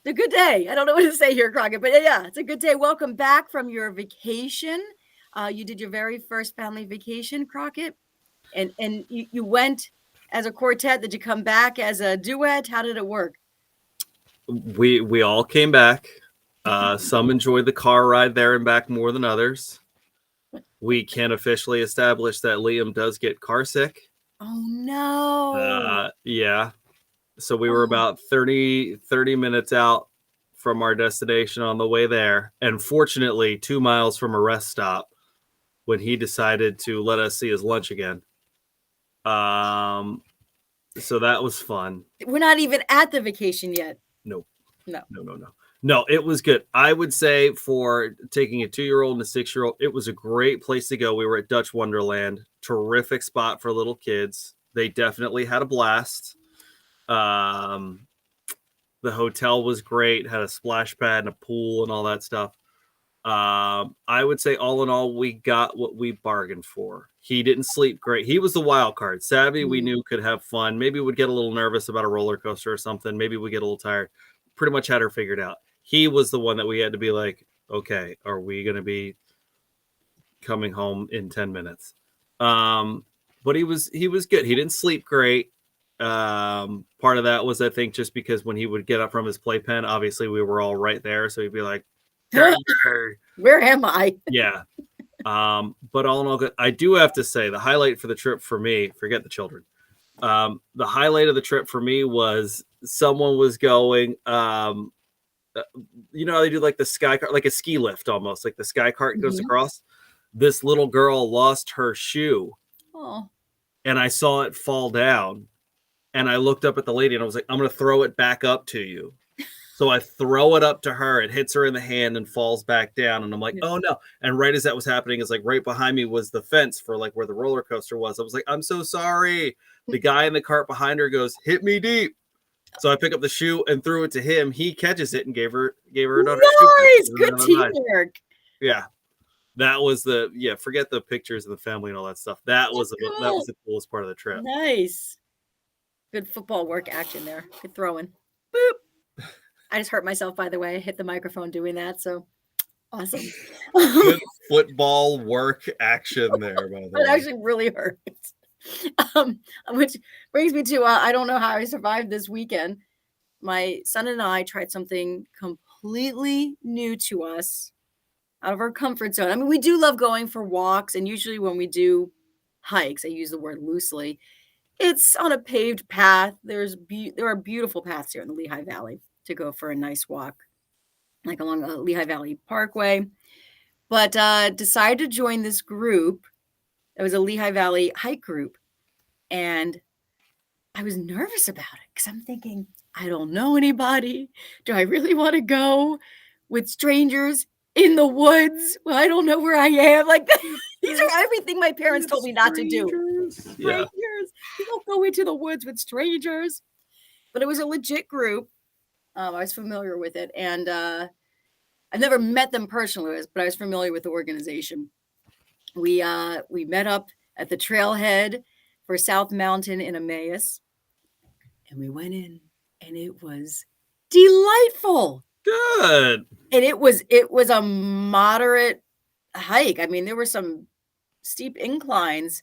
It's a good day. I don't know what to say here, Crockett, but yeah, it's a good day. Welcome back from your vacation. You did your very first family vacation, Crockett, and you went as a quartet. Did you come back as a duet? How did it work? We all came back. Some enjoyed the car ride there and back more than others. We can officially establish that Liam does get car sick. Oh no. Yeah. So we were Oh, about 30 minutes out from our destination on the way there. And fortunately, 2 miles from a rest stop when he decided to let us see his lunch again. So that was fun. we're not even at the vacation yet. Nope. No. No, it was good. I would say for taking a 2-year-old and a 6-year-old, it was a great place to go. We were at Dutch Wonderland, terrific spot for little kids. They definitely had a blast. The hotel was great, had a splash pad and a pool and all that stuff. I would say all in all, we got what we bargained for. He didn't sleep great. He was the wild card. Savvy, we knew could have fun. Maybe would get a little nervous about a roller coaster or something. Maybe we get a little tired. Pretty much had her figured out. He was the one that we had to be like, okay, are we going to be coming home in 10 minutes? But he was good. He didn't sleep great. Part of that was, I think, just because when he would get up from his playpen, obviously we were all right there. So he'd be like, where am I? Yeah. But all in all, good. I do have to say the highlight for the trip for me, forget the children. The highlight of the trip for me was someone was going, you know how they do like the sky cart, like a ski lift almost, like the sky cart goes across. This little girl lost her shoe. Oh. And I saw it fall down. And I looked up at the lady and I was like, I'm going to throw it back up to you. So I throw it up to her. It hits her in the hand and falls back down. And I'm like, oh no. And right as that was happening, is like right behind me was the fence for like where the roller coaster was. I was like, I'm so sorry. The guy in the cart behind her goes, hit me deep. So I pick up the shoe and threw it to him. He catches it and gave her another nice. shoe. Good teamwork. Yeah. That was forget the pictures of the family and all that stuff. That was the coolest part of the trip. Nice. Good football work action there. Good throwing. Boop. I just hurt myself, by the way. I hit the microphone doing that. So awesome. Good football work action there, by the way. It actually really hurt. Which brings me to I don't know how I survived this weekend. My son and I tried something completely new to us, out of our comfort zone. I mean, we do love going for walks, and usually when we do hikes, I use the word loosely, it's on a paved path. There are beautiful paths here in the Lehigh Valley to go for a nice walk, like along the Lehigh Valley Parkway. But decided to join this group. It was a Lehigh Valley hike group. And I was nervous about it because I'm thinking, I don't know anybody. Do I really want to go with strangers in the woods? Well, I don't know where I am. Like, these are everything my parents told me not to do. Strangers. You don't go into the woods with strangers. But it was a legit group. I was familiar with it. And I've never met them personally, but I was familiar with the organization. We met up at the trailhead for South Mountain in Emmaus. And we went in, and it was delightful. Good. And it was a moderate hike. I mean, there were some steep inclines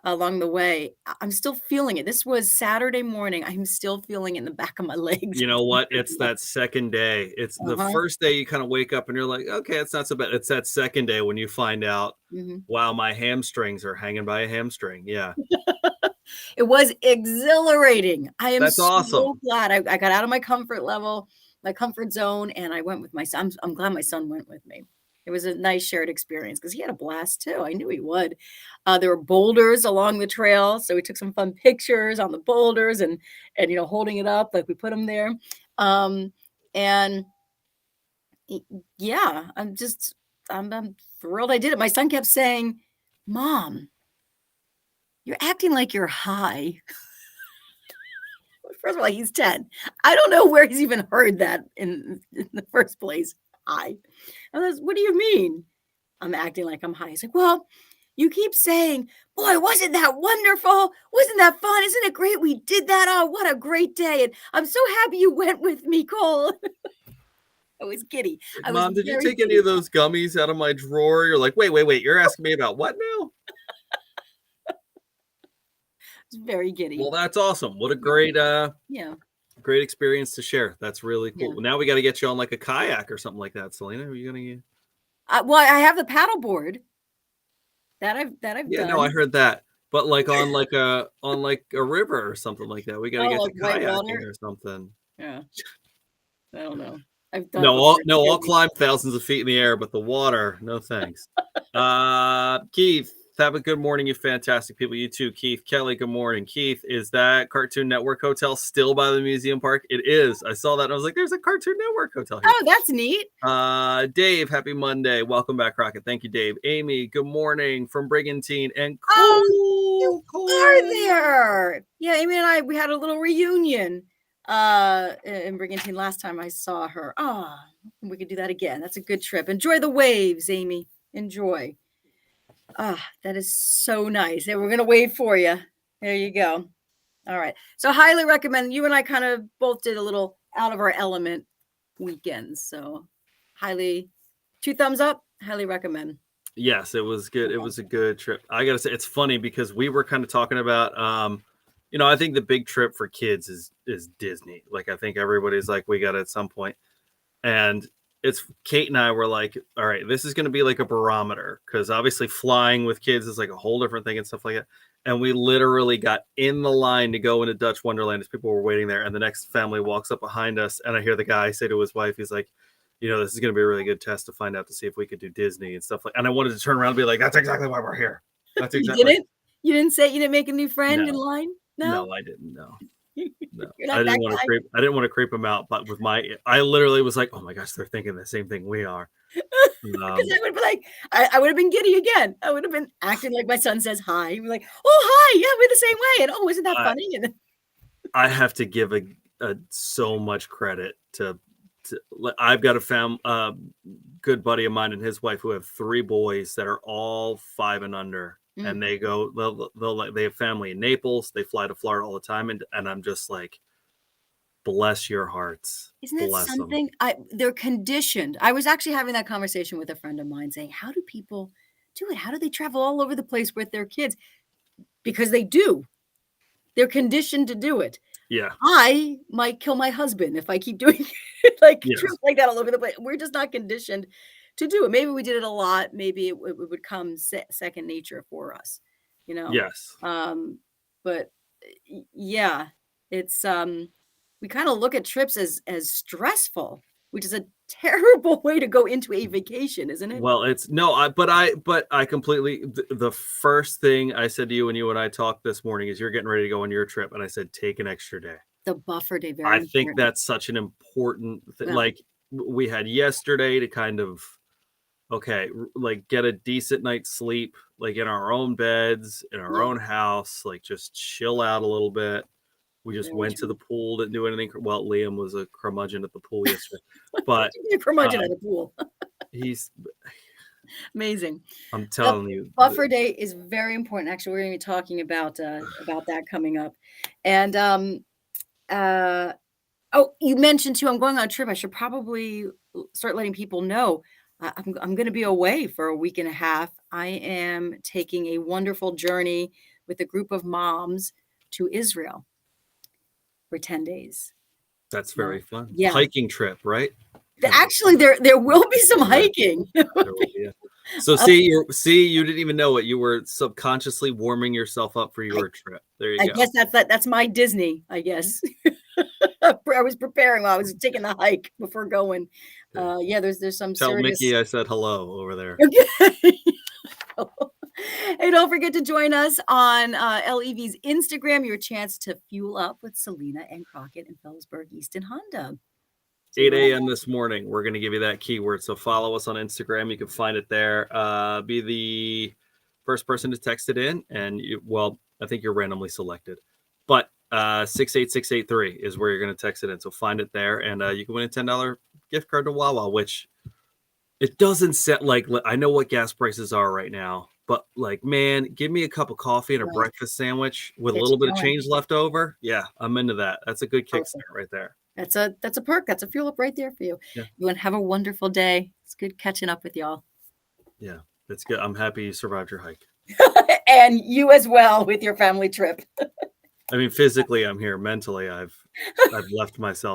along the way. I'm still feeling it. This was Saturday morning. I'm still feeling it in the back of my legs. You know what? It's that second day. It's the first day you kind of wake up and you're like, okay, it's not so bad. It's that second day when you find out, wow, my hamstrings are hanging by a hamstring. Yeah. It was exhilarating. That's so awesome. Glad I got out of my comfort zone, and I went with my son. I'm glad my son went with me. It was a nice shared experience because he had a blast too. I knew he would. There were boulders along the trail, so we took some fun pictures on the boulders and holding it up like we put them there. And yeah, I'm thrilled I did it. My son kept saying, "Mom, you're acting like you're high." First of all, he's 10. I don't know where he's even heard that in the first place. High. What do you mean? I'm acting like I'm high. He's like, well, You keep saying, boy, wasn't that wonderful? Wasn't that fun? Isn't it great we did that? Oh, what a great day. And I'm so happy you went with me, Cole. I was giddy. I was Mom, did you very take any giddy. of those gummies out of my drawer? You're like, wait. You're asking me about what now? I was very giddy. Well, that's awesome. What a Yeah. great experience to share. That's really cool. Yeah. Well, now we got to get you on like a kayak or something like that, Selena. Are you gonna get... Well, I have the paddle board that I've Yeah, done. no, I heard that. But like on a river or something like that. We got to get like you white kayaking water. or something. Yeah. I don't know. I've done No, it before. I'll climb thousands of feet in the air, but the water, no thanks. Keith, have a good morning, you fantastic people. You too, Keith. Kelly, good morning. Keith, is that Cartoon Network Hotel still by the museum park? It is. I saw that and I was like, there's a Cartoon Network Hotel here. Oh, that's neat. Dave, happy Monday. Welcome back, Rocket. Thank you, Dave. Amy, good morning from Brigantine. And Oh, Cole, you are there. Yeah, Amy and we had a little reunion in Brigantine last time I saw her. We could do that again. That's a good trip. Enjoy the waves, Amy. Enjoy. That is so nice. And we're gonna wave for you. There you go. All right. So highly recommend. You and I kind of both did a little out of our element weekends. So highly, 2 thumbs up. Highly recommend. Yes, it was good. It was a good trip. I gotta say, it's funny because we were kind of talking about, I think the big trip for kids is Disney. Like, I think everybody's like, we got it at some point. And it's Kate and I were like, all right, this is going to be like a barometer because obviously flying with kids is like a whole different thing and stuff like that. And we literally got in the line to go into Dutch Wonderland as people were waiting there. And the next family walks up behind us. And I hear the guy say to his wife, he's like, this is going to be a really good test to find out to see if we could do Disney and stuff like. And I wanted to turn around and be like, that's exactly why we're here. That's exactly. You didn't make a new friend in line? No, I didn't. No. No, I didn't want to creep them out, but I literally was like, oh my gosh, they're thinking the same thing we are. Because I would be like, I would have been giddy again. I would have been acting like my son says hi. You'd be like, oh hi, yeah, we're the same way. And isn't that funny? And I have to give a so much credit to I've got a good buddy of mine and his wife who have 3 boys that are all 5 and under. And they they have family in Naples. They fly to Florida all the time. And I'm just like, bless your hearts. Isn't that something? They're conditioned. I was actually having that conversation with a friend of mine saying, how do people do it? How do they travel all over the place with their kids? Because they do. They're conditioned to do it. Yeah. I might kill my husband if I keep doing trips like that all over the place. We're just not conditioned to do it. Maybe we did it a lot. Maybe it would come second nature for us, Yes. But yeah, it's we kind of look at trips as stressful, which is a terrible way to go into a vacation, isn't it? Well, but I completely, the first thing I said to you when you and I talked this morning is you're getting ready to go on your trip. And I said, take an extra day. The buffer day. I think that's such an important thing. Yeah. Like we had yesterday to kind of, like get a decent night's sleep, like in our own beds, in our own house, like just chill out a little bit. We just went to the pool, didn't do anything. Well, Liam was a curmudgeon at the pool yesterday, but a curmudgeon at the pool. He's amazing. I'm telling you, buffer day is very important. Actually, we're going to be talking about that coming up. And you mentioned too, I'm going on a trip. I should probably start letting people know. I'm going to be away for a week and a half. I am taking a wonderful journey with a group of moms to Israel for 10 days. That's very fun. Yeah. Hiking trip, right? Actually, there will be some hiking. So you didn't even know it. You were subconsciously warming yourself up for your trip. There you go. I guess that's my Disney, I guess. I was preparing while I was taking the hike before going. There's some Tell serious... Mickey I said hello over there. Okay. Hey, don't forget to join us on LEV's Instagram. Your chance to fuel up with Selena and Crockett and Phillipsburg Easton Honda. 8 a.m. this morning. We're going to give you that keyword. So follow us on Instagram. You can find it there. Be the first person to text it in. And I think you're randomly selected. But 68683 is where you're going to text it in. So find it there. And you can win a $10 gift card to Wawa, which it doesn't set like, I know what gas prices are right now. But like, man, give me a cup of coffee and a Right. breakfast sandwich with a Get little you bit of going. change left over. Yeah, I'm into that. That's a good Perfect. kickstart right there. That's a perk. That's a fuel up right there for you. Yeah. You want to have a wonderful day. It's good catching up with y'all. Yeah, that's good. I'm happy you survived your hike. And you as well with your family trip. I mean, physically, I'm here. Mentally, I've left myself